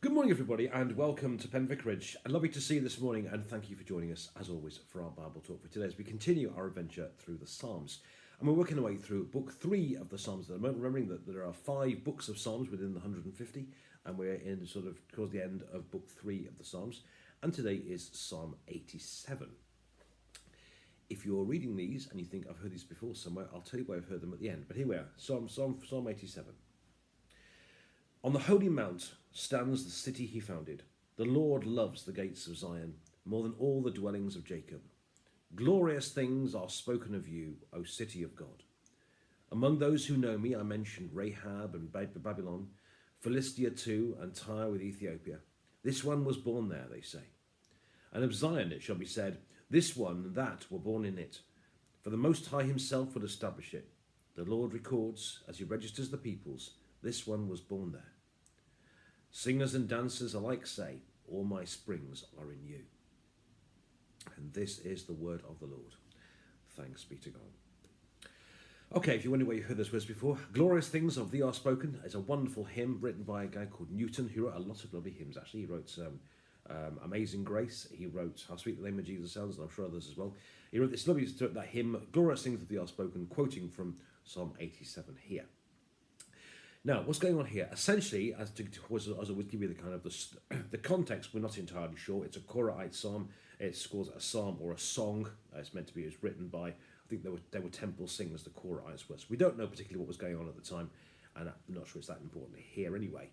Good morning, everybody, and welcome to Penn Vicarage. Lovely to see you this morning, and thank you for joining us, as always, for our Bible talk for today as we continue our adventure through the Psalms. And we're working our way through book 3 of the Psalms at the moment, remembering that there are 5 books of Psalms within the 150, and we're in sort of towards the end of book 3 of the Psalms. And today is Psalm 87. If you're reading these and you think, I've heard these before somewhere, I'll tell you where I've heard them at the end. But here we are, Psalm 87. On the holy mount stands the city he founded. The Lord loves the gates of Zion more than all the dwellings of Jacob. Glorious things are spoken of you, O city of God. Among those who know me, I mentioned Rahab and Babylon, Philistia too, and Tyre with Ethiopia. This one was born there, they say. And of Zion it shall be said, this one and that were born in it. For the Most High himself will establish it. The Lord records, as he registers the peoples, this one was born there. Singers and dancers alike say, all my springs are in you. And this is the word of the Lord. Thanks be to God. Okay, if you're wondering where you heard those words before, Glorious Things of Thee Are Spoken is a wonderful hymn written by a guy called Newton, who wrote a lot of lovely hymns, actually. He wrote Amazing Grace. He wrote How Sweet the Name of Jesus Sounds, and I'm sure others as well. He wrote this lovely that hymn, Glorious Things of Thee Are Spoken, quoting from Psalm 87 here. Now, what's going on here? Essentially, as I would give you the kind of the context, we're not entirely sure. It's a Korahite psalm. It's called a psalm or a song. It's meant to be. It was written by, I think they were temple singers, the Korahites were. So we don't know particularly what was going on at the time, and I'm not sure it's that important here anyway.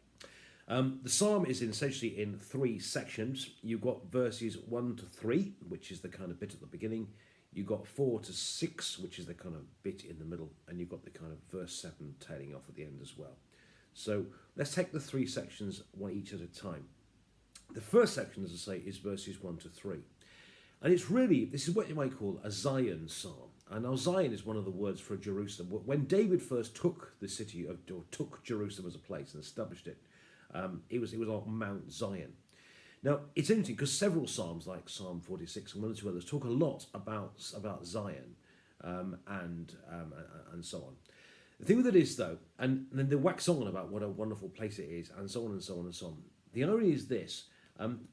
The psalm is essentially in 3 sections. You've got verses 1 to 3, which is the kind of bit at the beginning. You've got 4 to 6, which is the kind of bit in the middle, and you've got the kind of verse 7 tailing off at the end as well. So let's take the 3 sections one each at a time. The first section, as I say, is verses 1 to 3. And it's really, this is what you might call a Zion psalm. And now Zion is one of the words for Jerusalem. When David first took the city, or took Jerusalem as a place and established it, it was on Mount Zion. Now, it's interesting because several psalms, like Psalm 46 and one or two others, talk a lot about Zion and so on. The thing with it is, though, and then they wax on about what a wonderful place it is, and so on and so on and so on. The irony is this: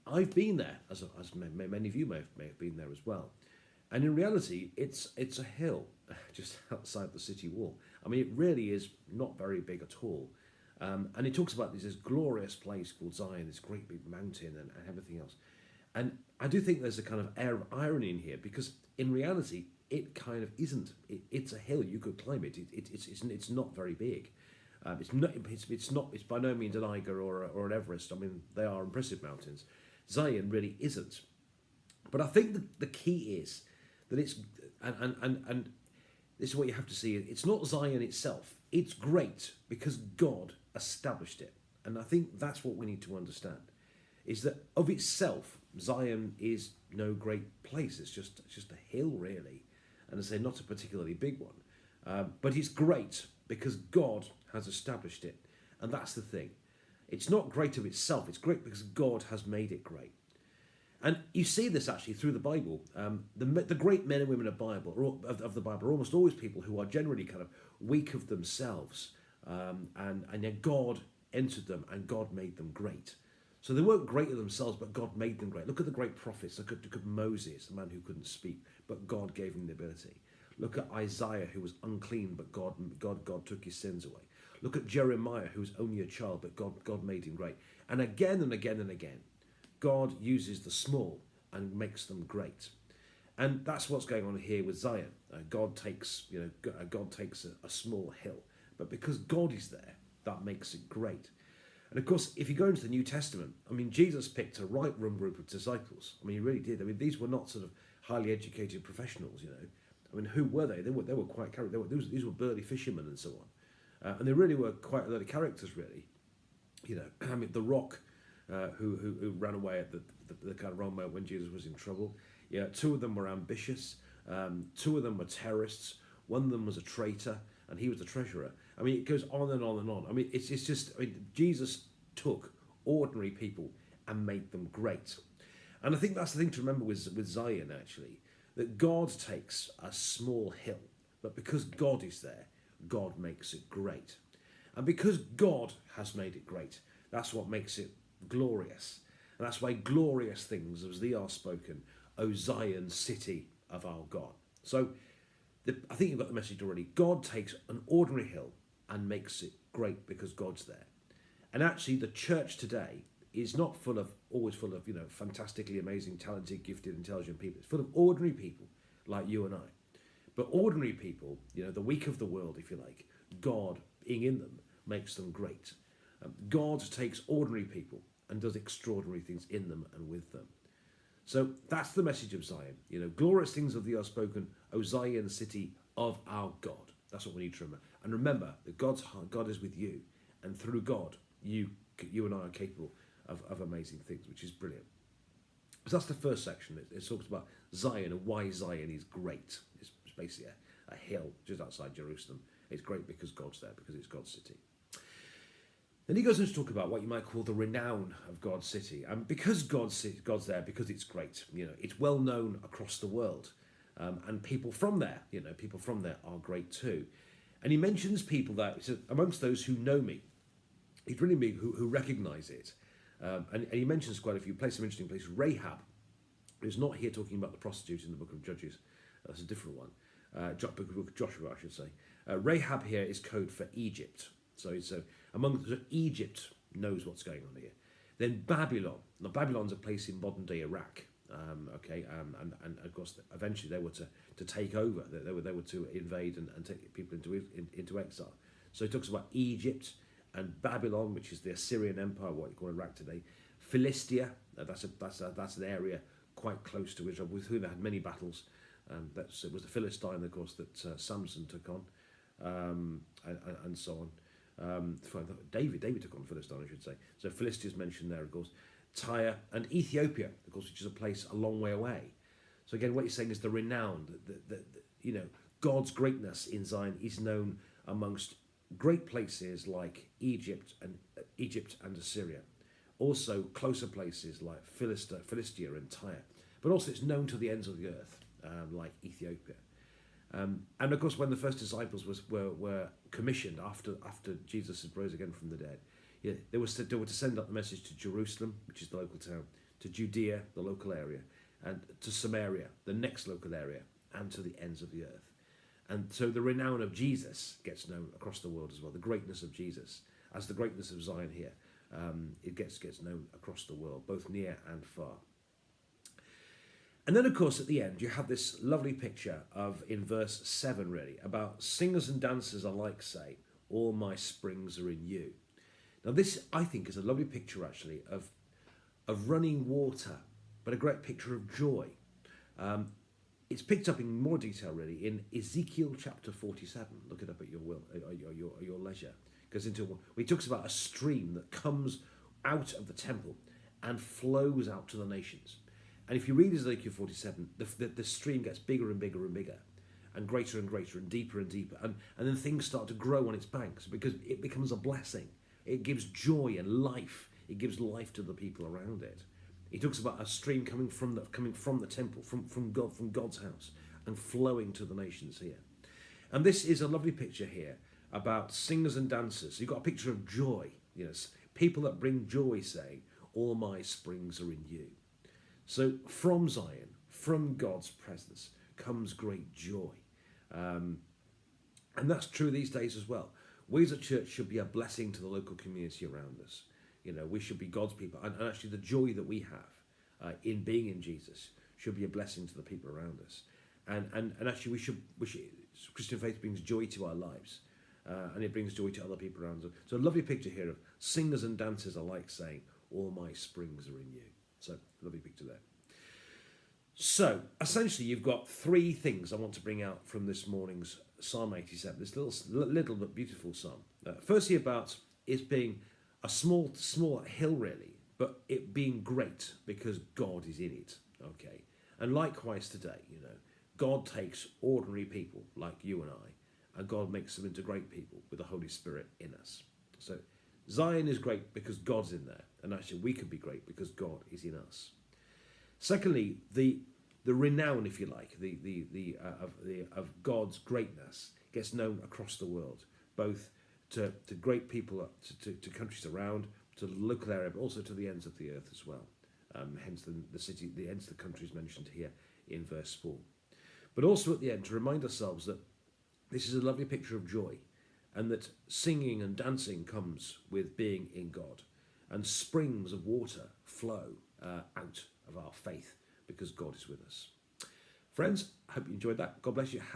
I've been there, as many of you may have been there as well, and in reality, it's a hill just outside the city wall. I mean, it really is not very big at all. And it talks about this glorious place called Zion, this great big mountain and everything else. And I do think there's a kind of air of irony in here, because in reality, it kind of isn't. It's a hill. You could climb it. It's not very big. It's by no means an Eiger or an Everest. I mean, they are impressive mountains. Zion really isn't. But I think the key is that it's, and this is what you have to see. It's not Zion itself. It's great because God established it. And I think that's what we need to understand, is that of itself, Zion is no great place. It's just a hill, really. And I say not a particularly big one. But it's great because God has established it. And that's the thing. It's not great of itself. It's great because God has made it great. And you see this actually through the Bible. The great men and women of the Bible are almost always people who are generally kind of weak of themselves. And yet God entered them and God made them great. So they weren't great of themselves, but God made them great. Look at the great prophets. Look at Moses, the man who couldn't speak, but God gave him the ability. Look at Isaiah, who was unclean, but God took his sins away. Look at Jeremiah, who was only a child, but God made him great. And again and again and again, God uses the small and makes them great. And that's what's going on here with Zion. God takes a small hill, but because God is there, that makes it great. And of course, if you go into the New Testament, I mean, Jesus picked a right room group of disciples. I mean, he really did. I mean, these were not sort of highly educated professionals, you know. I mean, who were they? They were quite characters. These were burly fishermen and so on. And they really were quite a lot of characters, really. You know, I mean, the Rock, who ran away at the kind of wrong moment when Jesus was in trouble. Yeah, 2 of them were ambitious. 2 of them were terrorists. 1 of them was a traitor, and he was the treasurer. I mean, it goes on and on and on. I mean, it's just, I mean, Jesus took ordinary people and made them great. And I think that's the thing to remember with Zion, actually, that God takes a small hill, but because God is there, God makes it great. And because God has made it great, that's what makes it glorious. And that's why glorious things as thee are spoken, O Zion, city of our God. So I think you've got the message already. God takes an ordinary hill and makes it great because God's there. And actually the church today is not always full of, fantastically amazing, talented, gifted, intelligent people. It's full of ordinary people like you and I. But ordinary people, the weak of the world, if you like, God being in them makes them great. God takes ordinary people and does extraordinary things in them and with them. So that's the message of Zion. Glorious things of thee are spoken, O Zion, city of our God. That's what we need to remember. And remember that God is with you, and through God, you and I are capable of amazing things, which is brilliant. So that's the first section. It talks about Zion and why Zion is great. It's basically a hill just outside Jerusalem. It's great because God's there, because it's God's city. Then he goes on to talk about what you might call the renown of God's city. And because God's there, because it's great, it's well known across the world. And people from there are great too. And he mentions people that, he says, amongst those who know me, he's really me who recognize it. And he mentions quite a few places, some interesting places. Rahab, who's not here talking about the prostitute in the book of Judges. That's a different one. Book of Joshua, I should say. Rahab here is code for Egypt. So Egypt knows what's going on here. Then Babylon. Now Babylon's a place in modern day Iraq. And of course eventually they were to take over. They were to invade and take people into exile. So he talks about Egypt and Babylon, which is the Assyrian Empire, what you call Iraq today. Philistia, that's an area quite close to Israel, with whom they had many battles. It was the Philistine, of course, that Samson took on, and so on. David took on Philistine, I should say. So Philistia is mentioned there, of course. Tyre and Ethiopia, of course, which is a place a long way away. So again, what he's saying is the renown, God's greatness in Zion is known amongst great places like Egypt and Assyria. Also closer places like Philistia and Tyre. But also it's known to the ends of the earth, like Ethiopia. And of course, when the first disciples were commissioned after Jesus had rose again from the dead, they were to send up the message to Jerusalem, which is the local town, to Judea, the local area, and to Samaria, the next local area, and to the ends of the earth. And so the renown of Jesus gets known across the world as well. The greatness of Jesus, as the greatness of Zion here, it gets known across the world, both near and far. And then, of course, at the end, you have this lovely picture in verse 7, really, about singers and dancers alike say, all my springs are in you. Now, this, I think, is a lovely picture, actually, of running water, but a great picture of joy. It's picked up in more detail, really, in Ezekiel chapter 47. Look it up at your leisure. Goes into, he talks about a stream that comes out of the temple and flows out to the nations. And if you read Ezekiel 47, the stream gets bigger and bigger and bigger, and greater and deeper and deeper. And then things start to grow on its banks because it becomes a blessing. It gives joy and life. It gives life to the people around it. He talks about a stream coming from the temple, from God's house, and flowing to the nations here. And this is a lovely picture here about singers and dancers. You've got a picture of joy. People that bring joy saying, all my springs are in you. So from Zion, from God's presence, comes great joy. And that's true these days as well. We as a church should be a blessing to the local community around us. We should be God's people. And actually the joy that we have in being in Jesus should be a blessing to the people around us. And actually we should Christian faith brings joy to our lives. And it brings joy to other people around us. So a lovely picture here of singers and dancers alike saying, all my springs are in you. So, lovely picture there. So, essentially, you've got three things I want to bring out from this morning's Psalm 87, this little but beautiful psalm. Firstly, about it being a small hill, really, but it being great because God is in it, okay? And likewise today, God takes ordinary people like you and I, and God makes them into great people with the Holy Spirit in us. So, Zion is great because God's in there, and actually we can be great because God is in us. Secondly, the renown, if you like, of God's greatness gets known across the world, both to great people, to countries around, to the local area, but also to the ends of the earth as well. Hence the city, hence the countries mentioned here in verse 4. But also at the end to remind ourselves that this is a lovely picture of joy, and that singing and dancing comes with being in God, and springs of water flow out of our faith because God is with us. Friends, I hope you enjoyed that. God bless you.